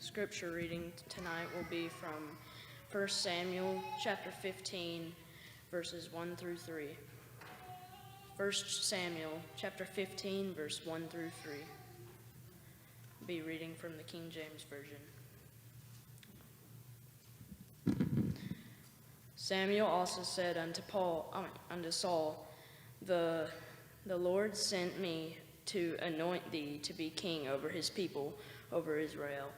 Scripture reading tonight will be from 1 Samuel chapter 15, verses 1 through 3. 1 Samuel chapter 15, verse 1 through 3. I'll be reading from the King James Version. Samuel also said unto Saul, The Lord sent me to anoint thee to be king over his people, over Israel.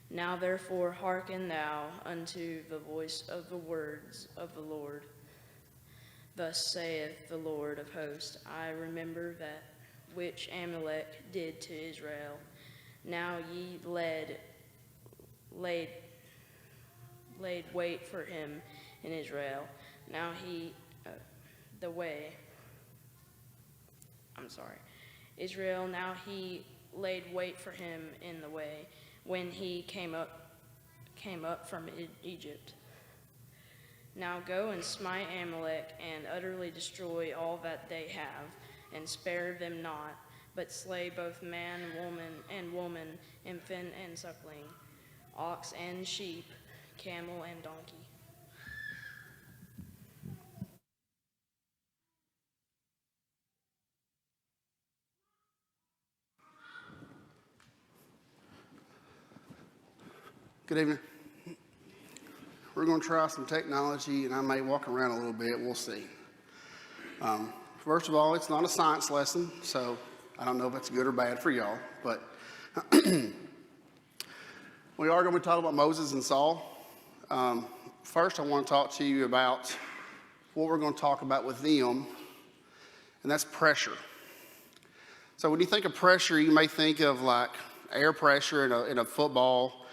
Now therefore hearken thou unto the voice of the words of the Lord. Thus saith the Lord of hosts, I remember that which Amalek did to Israel. Now ye laid wait for him in Israel. Now Israel, now he laid wait for him in the way when he came up from Egypt. Now go and smite Amalek and utterly destroy all that they have, and spare them not, but slay both man and woman, infant and suckling, ox and sheep, camel and donkey. Good evening. We're going to try some technology, and I may walk around a little bit. We'll see. First of all, it's not a science lesson, so I don't know if it's good or bad for y'all, but we are going to be talking about Moses and Saul. First, I want to talk to you about what we're going to talk about with them, and that's pressure. So when you think of pressure, you may think of like air pressure in a football.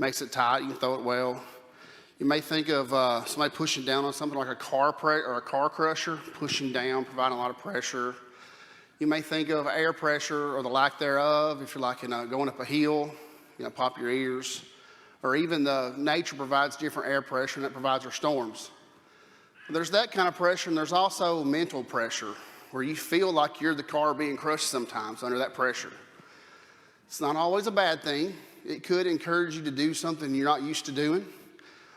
Makes it tight, you can throw it well. You may think of somebody pushing down on something like a car crusher, pushing down, providing a lot of pressure. You may think of air pressure or the lack thereof, if you're like going up a hill, pop your ears. Or even nature provides different air pressure, and that provides our storms. There's that kind of pressure, and there's also mental pressure, where you feel like you're the car being crushed sometimes under that pressure. It's not always a bad thing. It could encourage you to do something you're not used to doing,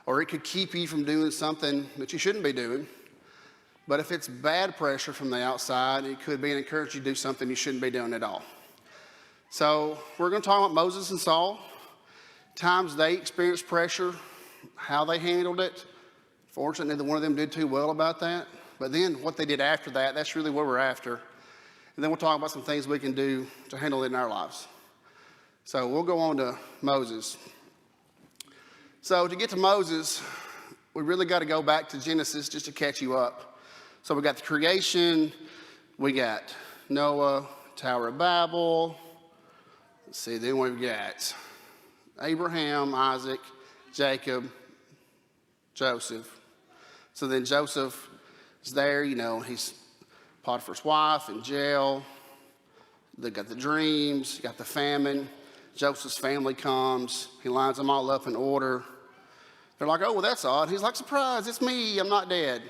or it could keep you from doing something that you shouldn't be doing. But if it's bad pressure from the outside, it could be an encouragement to do something you shouldn't be doing at all. So we're going to talk about Moses and Saul, times they experienced pressure, how they handled it. Fortunately, neither one of them did too well about that. But then what they did after that, that's really what we're after. And then we'll talk about some things we can do to handle it in our lives. So we'll go on to Moses. So to get to Moses, we really got to go back to Genesis just to catch you up. So we got the creation, we got Noah, Tower of Babel. Let's see, then we've got Abraham, Isaac, Jacob, Joseph. So then Joseph is there, he's Potiphar's wife in jail. They got the dreams, got the famine. Joseph's family comes. He lines them all up in order. They're like, oh, well, that's odd. He's like, surprise, it's me. I'm not dead.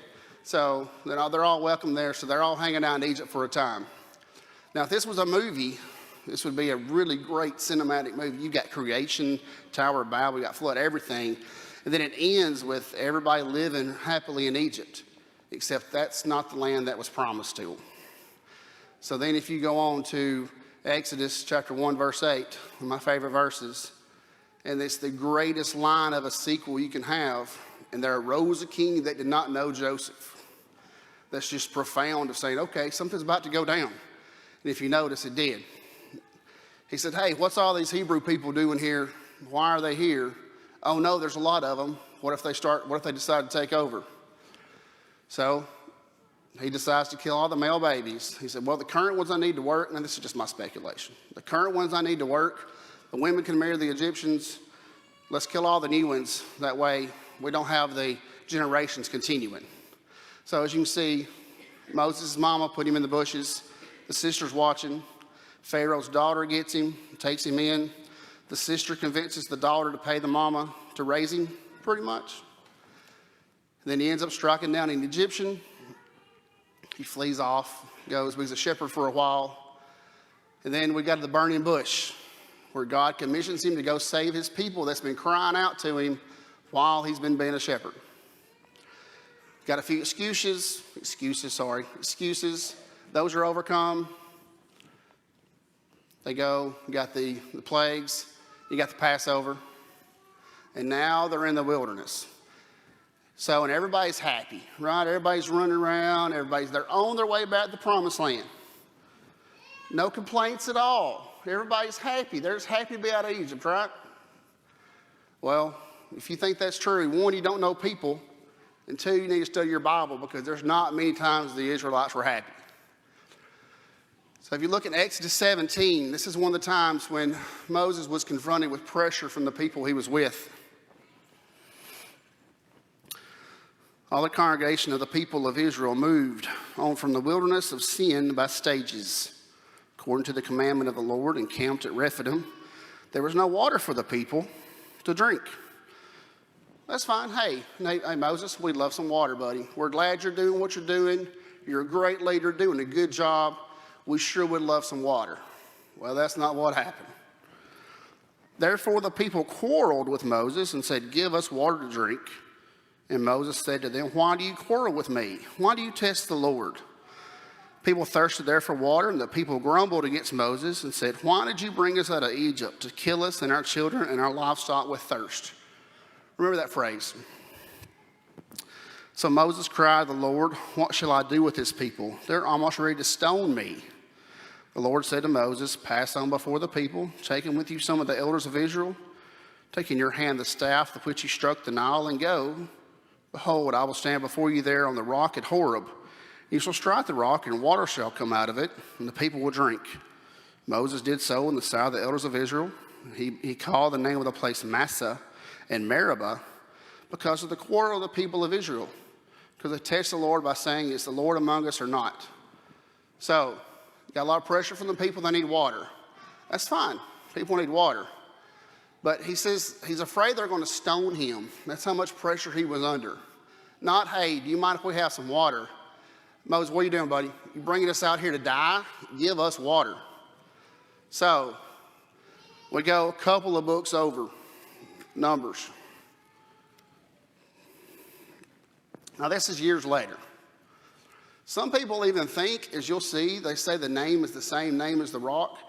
So they're all welcome there. So they're all hanging out in Egypt for a time. Now, if this was a movie, this would be a really great cinematic movie. You've got creation, Tower of Babel, you got flood, everything. And then it ends with everybody living happily in Egypt, except that's not the land that was promised to them. So then if you go on to Exodus chapter 1, verse 8, one of my favorite verses, and it's the greatest line of a sequel you can have. And there arose a king that did not know Joseph. That's just profound of saying, okay, something's about to go down. And if you notice, it did. He said, hey, what's all these Hebrew people doing here? Why are they here? Oh no, there's a lot of them. What if they decide to take over? So he decides to kill all the male babies. He said, well, the current ones I need to work, and this is just my speculation. The current ones I need to work, the women can marry the Egyptians. Let's kill all the new ones. That way we don't have the generations continuing. So as you can see, Moses' mama put him in the bushes. The sister's watching. Pharaoh's daughter gets him, takes him in. The sister convinces the daughter to pay the mama to raise him, pretty much. And then he ends up striking down an Egyptian. He flees off, goes, he's a shepherd for a while. And then we got to the burning bush. where God commissions him to go save his people that's been crying out to him while he's been being a shepherd. Got a few excuses. Those are overcome. They go, you got the plagues, you got the Passover, and now they're in the wilderness. So, and everybody's happy, right? Everybody's running around, they're on their way back to the promised land. No complaints at all. Everybody's happy. They're just happy to be out of Egypt, right? Well, if you think that's true, one, you don't know people, and two, you need to study your Bible because there's not many times the Israelites were happy. So if you look at Exodus 17, this is one of the times when Moses was confronted with pressure from the people he was with. All the congregation of the people of Israel moved on from the wilderness of Sin by stages, according to the commandment of the Lord, and camped at Rephidim. There was no water for the people to drink. That's fine. Hey, Moses, we'd love some water, buddy. We're glad you're doing what you're doing. You're a great leader, doing a good job. We sure would love some water. Well, that's not what happened. Therefore, the people quarreled with Moses and said, give us water to drink. And Moses said to them, why do you quarrel with me? Why do you test the Lord? People thirsted there for water, and the people grumbled against Moses and said, why did you bring us out of Egypt to kill us and our children and our livestock with thirst? Remember that phrase. So Moses cried to the Lord, what shall I do with this people? They're almost ready to stone me. The Lord said to Moses, pass on before the people, taking with you some of the elders of Israel, take in your hand the staff with which you struck the Nile, and go. Behold, I will stand before you there on the rock at Horeb. You shall strike the rock, and water shall come out of it, and the people will drink. Moses did so in the sight of the elders of Israel. He called the name of the place Massah and Meribah because of the quarrel of the people of Israel, because they tested the Lord by saying, is the Lord among us or not? So, got a lot of pressure from the people. They need water. That's fine. People need water. But he says he's afraid they're going to stone him. That's how much pressure he was under. Not, hey, do you mind if we have some water? Moses, what are you doing, buddy? You bringing us out here to die? Give us water. So, we go a couple of books over. Numbers. Now, this is years later. Some people even think, as you'll see, they say the name is the same name as the rock.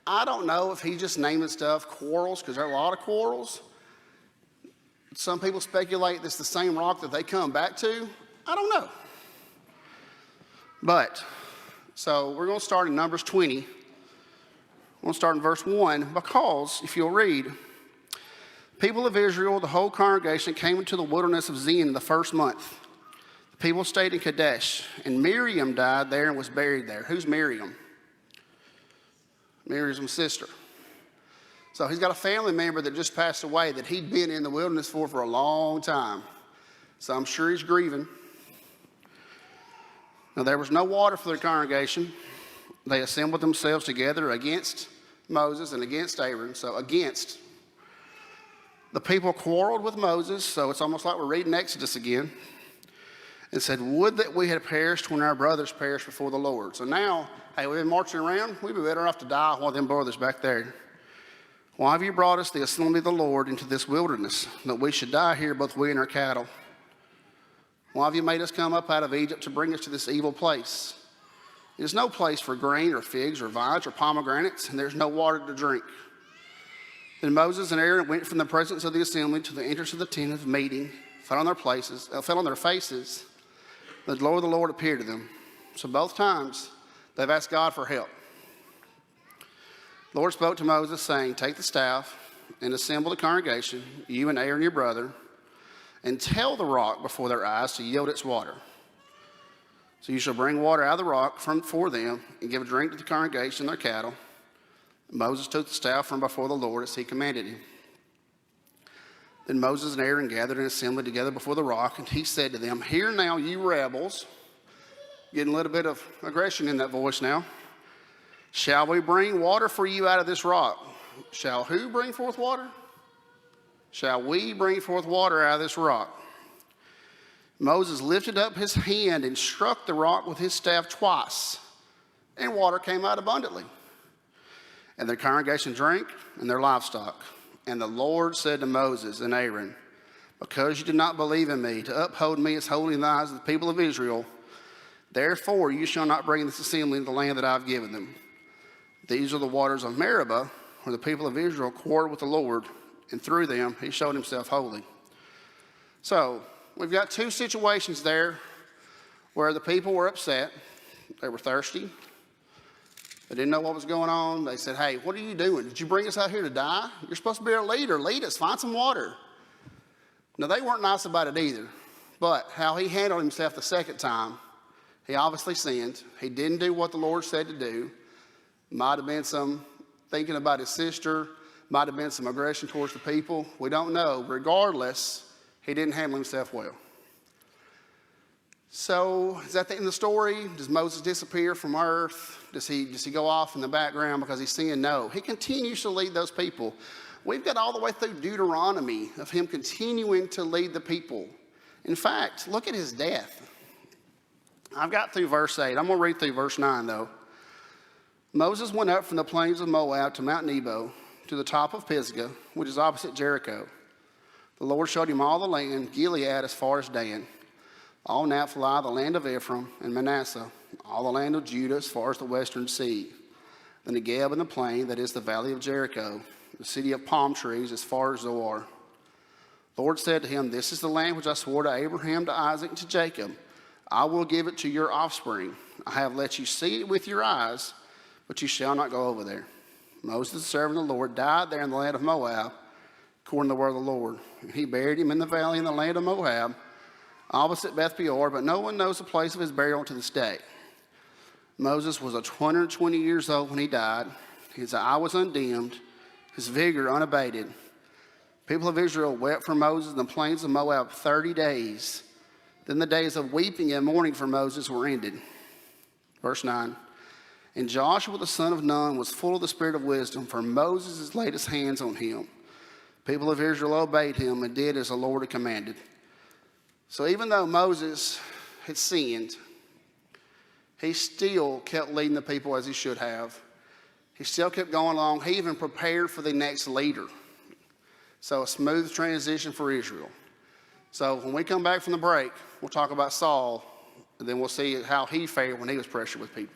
I don't know if he's just naming stuff quarrels, because there are a lot of quarrels. Some people speculate it's the same rock that they come back to. I don't know. But, so we're going to start in Numbers 20. We're going to start in verse 1, because, if you'll read, people of Israel, the whole congregation, came into the wilderness of Zin in the first month. The people stayed in Kadesh, and Miriam died there and was buried there. Who's Miriam? Miriam's sister. So he's got a family member that just passed away that he'd been in the wilderness for a long time. So I'm sure he's grieving. Now there was no water for the congregation. They assembled themselves together against Moses and against Aaron. So against. The people quarreled with Moses, so it's almost like we're reading Exodus again, and said, would that we had perished when our brothers perished before the Lord. So now, hey, we've been marching around. We'd be better off to die while them brothers back there. Why have you brought us, the assembly of the Lord, into this wilderness, that we should die here, both we and our cattle? Why have you made us come up out of Egypt to bring us to this evil place? There's no place for grain or figs or vines or pomegranates, and there's no water to drink. Then Moses and Aaron went from the presence of the assembly to the entrance of the tent of meeting, fell on their faces. The glory of the Lord appeared to them. So both times, they've asked God for help. The Lord spoke to Moses, saying, take the staff and assemble the congregation, you and Aaron your brother, and tell the rock before their eyes to yield its water. So you shall bring water out of the rock for them and give a drink to the congregation and their cattle. Moses took the staff from before the Lord as he commanded him. Then Moses and Aaron gathered an assembly together before the rock, and he said to them, hear now, you rebels. Getting a little bit of aggression in that voice now. Shall we bring water for you out of this rock? Shall who bring forth water? Shall we bring forth water out of this rock? Moses lifted up his hand and struck the rock with his staff twice, and water came out abundantly. and the congregation drank and their livestock. And the Lord said to Moses and Aaron, because you did not believe in me to uphold me as holy in the eyes of the people of Israel, therefore you shall not bring this assembly into the land that I have given them. These are the waters of Meribah, where the people of Israel quarreled with the Lord, and through them he showed himself holy. So we've got two situations there where the people were upset. They were thirsty. They didn't know what was going on. They said, hey, what are you doing? Did you bring us out here to die? You're supposed to be our leader. Lead us. Find some water. Now, they weren't nice about it either. But how he handled himself the second time, he obviously sinned. He didn't do what the Lord said to do. Might have been some thinking about his sister. Might have been some aggression towards the people. We don't know. Regardless, he didn't handle himself well. So, is that the end of the story? Does Moses disappear from earth? Does he go off in the background because he's sinned? No. He continues to lead those people. We've got all the way through Deuteronomy of him continuing to lead the people. In fact, look at his death. I've got through verse 8. I'm going to read through verse 9, though. Moses went up from the plains of Moab to Mount Nebo, to the top of Pisgah, which is opposite Jericho. The Lord showed him all the land, Gilead as far as Dan, all Naphtali, the land of Ephraim, and Manasseh, all the land of Judah as far as the western sea, the Negeb and the plain, that is the valley of Jericho, the city of palm trees as far as Zoar. The Lord said to him, this is the land which I swore to Abraham, to Isaac, and to Jacob. I will give it to your offspring. I have let you see it with your eyes, but you shall not go over there. Moses, the servant of the Lord, died there in the land of Moab, according to the word of the Lord. He buried him in the valley in the land of Moab, opposite Beth Peor, but no one knows the place of his burial to this day. Moses was 120 years old when he died. His eye was undimmed, his vigor unabated. People of Israel wept for Moses in the plains of Moab 30 days. Then the days of weeping and mourning for Moses were ended. Verse 9. And Joshua the son of Nun was full of the spirit of wisdom, for Moses has laid his hands on him. People of Israel obeyed him and did as the Lord had commanded. So even though Moses had sinned, he still kept leading the people as he should have. He still kept going along. He even prepared for the next leader. So a smooth transition for Israel. So when we come back from the break, we'll talk about Saul, and then we'll see how he fared when he was pressured with people.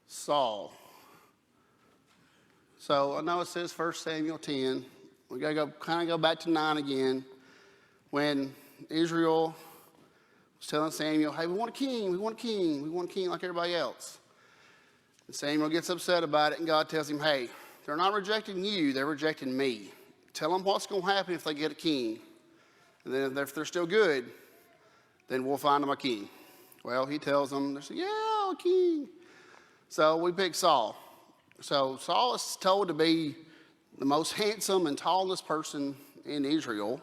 Saul. So I know it says 1 Samuel 10. We got to go back to 9 again. When Israel was telling Samuel, hey, we want a king, we want a king, we want a king like everybody else. And Samuel gets upset about it, and God tells him, hey, they're not rejecting you, they're rejecting me. Tell them what's going to happen if they get a king. And then if they're still good, then we'll find them a king. Well, he tells them, they say, yeah, a king. So we pick Saul. So Saul is told to be the most handsome and tallest person in Israel.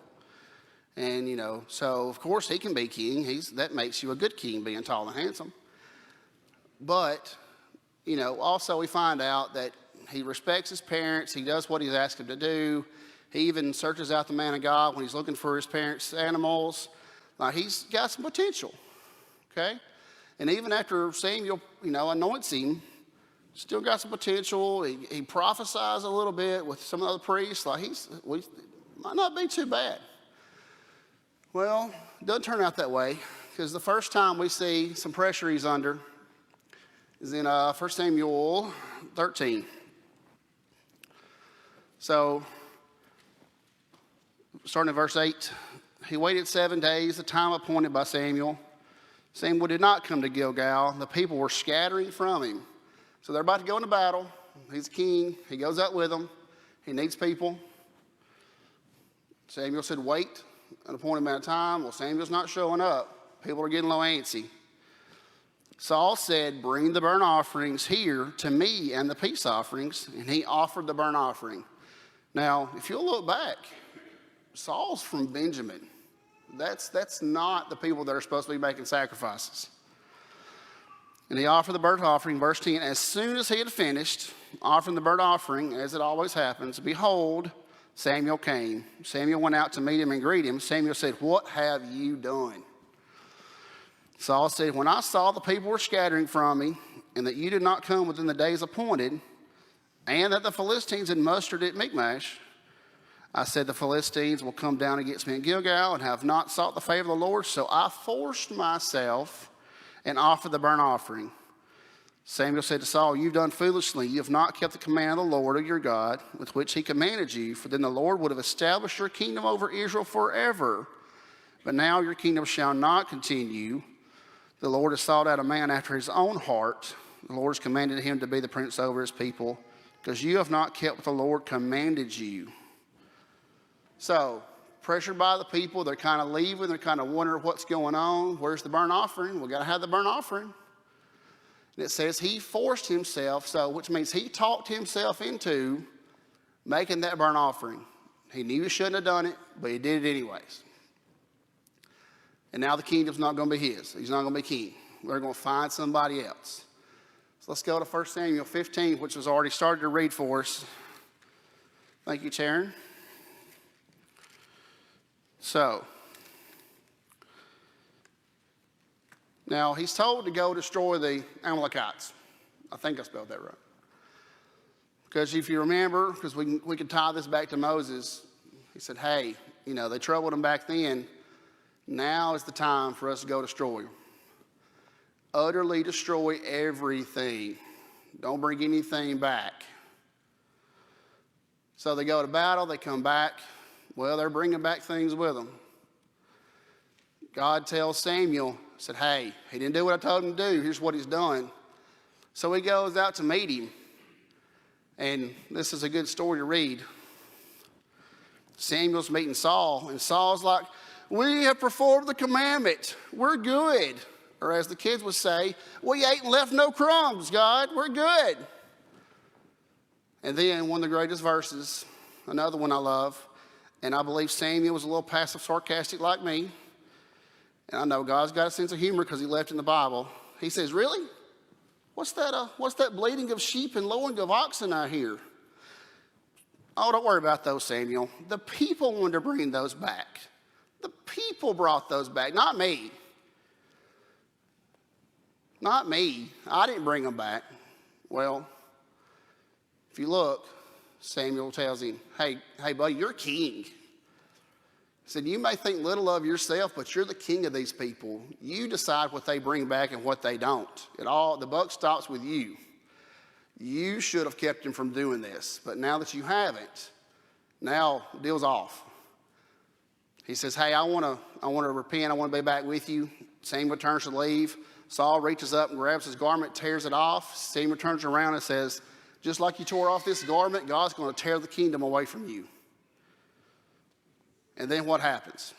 And, so of course he can be king. That makes you a good king, being tall and handsome. But, also we find out that he respects his parents. He does what he's asked him to do. He even searches out the man of God when he's looking for his parents' animals. He's got some potential, okay? And even after Samuel, anoints him, still got some potential. He prophesies a little bit with some of the other priests. Might not be too bad. Well, it doesn't turn out that way, because the first time we see some pressure he's under is in 1 Samuel 13. So, starting at verse 8, he waited 7 days, the time appointed by Samuel. Samuel did not come to Gilgal. The people were scattering from him. So they're about to go into battle. He's king. He goes out with them. He needs people. Samuel said, wait an appointed amount of time. Well, Samuel's not showing up. People are getting a little antsy. Saul said, bring the burnt offerings here to me and the peace offerings. And he offered the burnt offering. Now, if you'll look back, Saul's from Benjamin. That's not the people that are supposed to be making sacrifices. And he offered the burnt offering, verse 10, as soon as he had finished offering the burnt offering, as it always happens, behold, Samuel came. Samuel went out to meet him and greet him. Samuel said, what have you done? Saul said, when I saw the people were scattering from me, and that you did not come within the days appointed, and that the Philistines had mustered at Michmash, I said, the Philistines will come down against me in Gilgal and have not sought the favor of the Lord. So I forced myself and offered the burnt offering. Samuel said to Saul, you've done foolishly. You have not kept the command of the Lord of your God, with which he commanded you, for then the Lord would have established your kingdom over Israel forever. But now your kingdom shall not continue. The Lord has sought out a man after his own heart. The Lord has commanded him to be the prince over his people, because you have not kept what the Lord commanded you. So, pressured by the people, they're kind of leaving. They're kind of wondering what's going on. Where's the burnt offering? We've got to have the burnt offering. And it says he forced himself, which means he talked himself into making that burnt offering. He knew he shouldn't have done it, but he did it anyways. And now the kingdom's not going to be his. He's not going to be king. We're going to find somebody else. So let's go to 1 Samuel 15, which was already started to read for us. Thank you, Sharon. So, now he's told to go destroy the Amalekites. I think I spelled that right. Because if you remember, because we can tie this back to Moses, he said, hey, they troubled him back then. Now is the time for us to go destroy them. Utterly destroy everything. Don't bring anything back. So they go to battle, they come back. Well, they're bringing back things with them. God tells Samuel, said, hey, he didn't do what I told him to do. Here's what he's done. So he goes out to meet him. And this is a good story to read. Samuel's meeting Saul, and Saul's like, we have performed the commandment. We're good. Or as the kids would say, we ate and left no crumbs, God. We're good. And then one of the greatest verses, another one I love, and I believe Samuel was a little passive sarcastic like me. And I know God's got a sense of humor because he left in the Bible. He says, really? What's that bleating of sheep and lowing of oxen I hear? Oh, don't worry about those, Samuel. The people wanted to bring those back. The people brought those back, not me. Not me. I didn't bring them back. Well, if you look, Samuel tells him, hey, buddy, you're king. He said, you may think little of yourself, but you're the king of these people. You decide what they bring back and what they don't. The buck stops with you. You should have kept him from doing this. But now that you haven't, now deal's off. He says, hey, I want to repent. I want to be back with you. Samuel turns to leave. Saul reaches up and grabs his garment, tears it off. Samuel turns around and says, just like you tore off this garment, God's going to tear the kingdom away from you. And then what happens?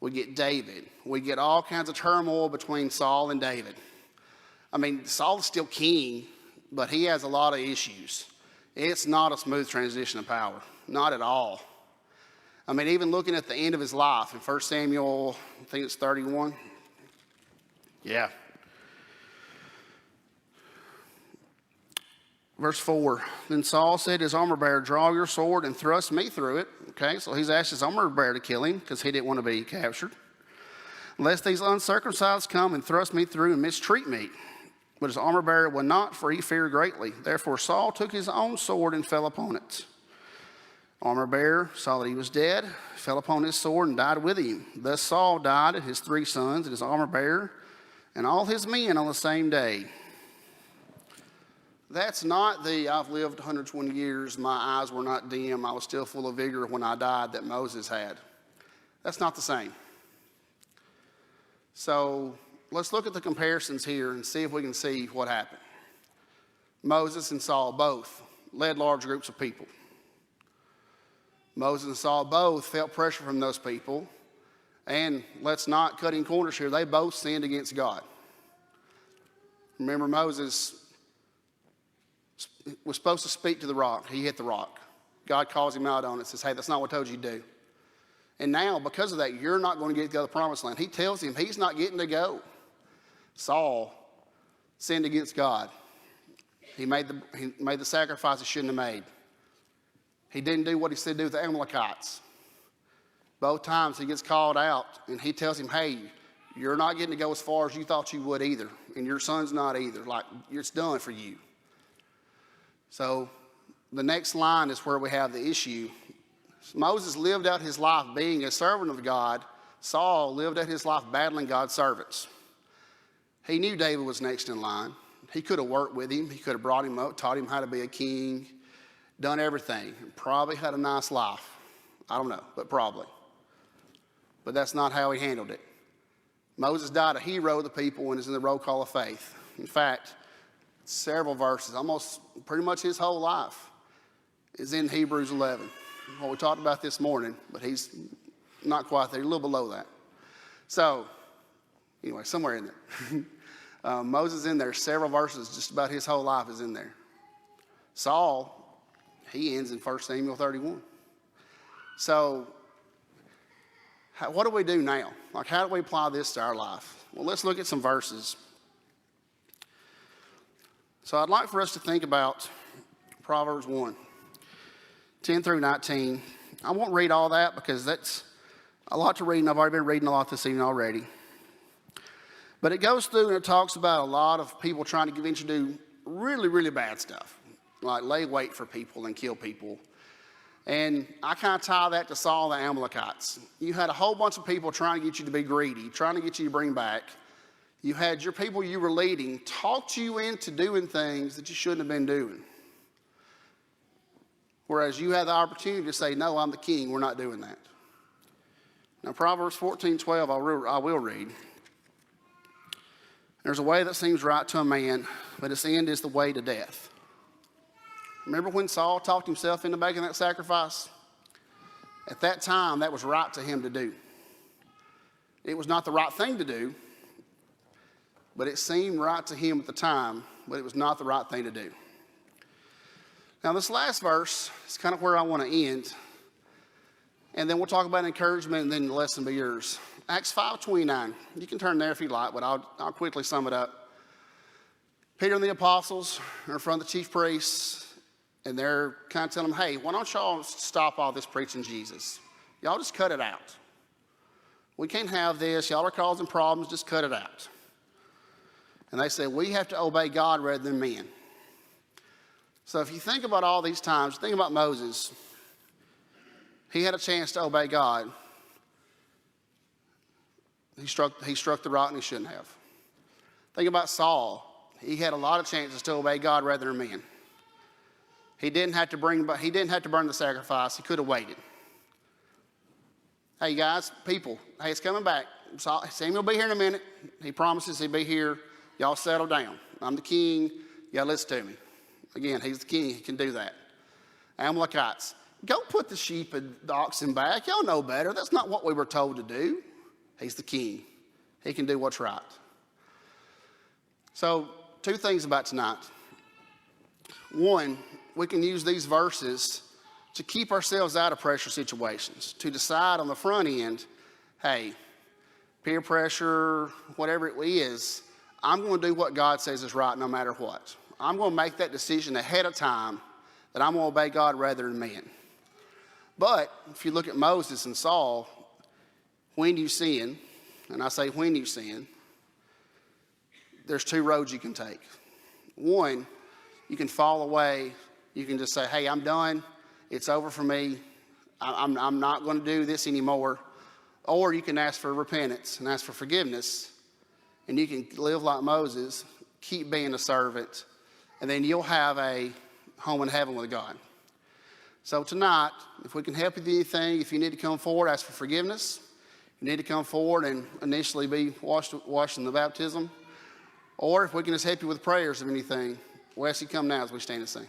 We get David. We get all kinds of turmoil between Saul and David. I mean, Saul is still king, but he has a lot of issues. It's not a smooth transition of power. Not at all. I mean, even looking at the end of his life in 1 Samuel, I think it's 31. Yeah. Verse 4, then Saul said to his armor bearer, draw your sword and thrust me through it. Okay, so he's asked his armor bearer to kill him because he didn't want to be captured. Lest these uncircumcised come and thrust me through and mistreat me. But his armor bearer would not, for he feared greatly. Therefore Saul took his own sword and fell upon it. Armor bearer saw that he was dead, fell upon his sword and died with him. Thus Saul died and his 3 sons and his armor bearer and all his men on the same day. That's not I've lived 120 years, my eyes were not dim, I was still full of vigor when I died that Moses had. That's not the same. So let's look at the comparisons here and see if we can see what happened. Moses and Saul both led large groups of people. Moses and Saul both felt pressure from those people. And let's not cut in corners here, they both sinned against God. Remember, Moses was supposed to speak to the rock. He hit the rock. God calls him out on it and says, hey, that's not what I told you to do. And now, because of that, you're not going to get to go to the promised land. He tells him he's not getting to go. Saul sinned against God. He made the sacrifice he shouldn't have made. He didn't do what he said to do with the Amalekites. Both times he gets called out, and he tells him, hey, You're not getting to go as far as you thought you would either, and your son's not either. Like, it's done for you. So the next line is where we have the issue. Moses lived out his life being a servant of God. Saul lived out his life battling God's servants. He knew David was next in line. He could have worked with him. He could have brought him up, taught him how to be a king, done everything. Probably had a nice life. I don't know, but probably. But that's not how he handled it. Moses died a hero of the people and is in the roll call of faith. In fact, several verses, almost pretty much his whole life, is in Hebrews 11. Well, we talked about this morning, but he's not quite there, a little below that. So, anyway, somewhere in there. Moses in there, several verses, just about his whole life is in there. Saul, he ends in 1 Samuel 31. So, what do we do now? Like, how do we apply this to our life? Well, let's look at some verses. So I'd like for us to think about Proverbs 1, 10 through 19. I won't read all that because that's a lot to read, and I've already been reading a lot this evening already. But it goes through and it talks about a lot of people trying to eventually do really, really bad stuff, like lay wait for people and kill people. And I kind of tie that to Saul and the Amalekites. You had a whole bunch of people trying to get you to be greedy, trying to get you to bring back. You had your people you were leading talked you into doing things that you shouldn't have been doing. Whereas you had the opportunity to say, no, I'm the king, we're not doing that. Now, Proverbs 14:12, I will read. There's a way that seems right to a man, but its end is the way to death. Remember when Saul talked himself into making that sacrifice? At that time, that was right to him to do. It was not the right thing to do, but it seemed right to him at the time, but it was not the right thing to do. Now, this last verse is kind of where I want to end. And then we'll talk about encouragement, and then the lesson will be yours. Acts 5:29. You can turn there if you like, but I'll quickly sum it up. Peter and the apostles are in front of the chief priests, and they're kind of telling them, hey, why don't y'all stop all this preaching Jesus? Y'all just cut it out. We can't have this. Y'all are causing problems. Just cut it out. And they said, we have to obey God rather than men. So if you think about all these times, think about Moses. He had a chance to obey God. He struck the rock and he shouldn't have. Think about Saul. He had a lot of chances to obey God rather than men. He didn't have to burn the sacrifice. He could have waited. Hey guys, people, hey, it's coming back. Samuel will be here in a minute. He promises he'll be here. Y'all settle down. I'm the king. Y'all listen to me. Again, he's the king. He can do that. Amalekites, go put the sheep and the oxen back. Y'all know better. That's not what we were told to do. He's the king. He can do what's right. So, two things about tonight. One, we can use these verses to keep ourselves out of pressure situations, to decide on the front end, hey, peer pressure, whatever it is, I'm going to do what God says is right no matter what. I'm going to make that decision ahead of time that I'm going to obey God rather than man. But if you look at Moses and Saul, when you sin, and I say when you sin, there's two roads you can take. One, you can fall away. You can just say, hey, I'm done. It's over for me. I'm not going to do this anymore. Or you can ask for repentance and ask for forgiveness. And you can live like Moses, keep being a servant, and then you'll have a home in heaven with God. So tonight, if we can help you with anything, if you need to come forward, ask for forgiveness. You need to come forward and initially be washed in the baptism. Or if we can just help you with prayers of anything, we'll ask you to come now as we stand and sing.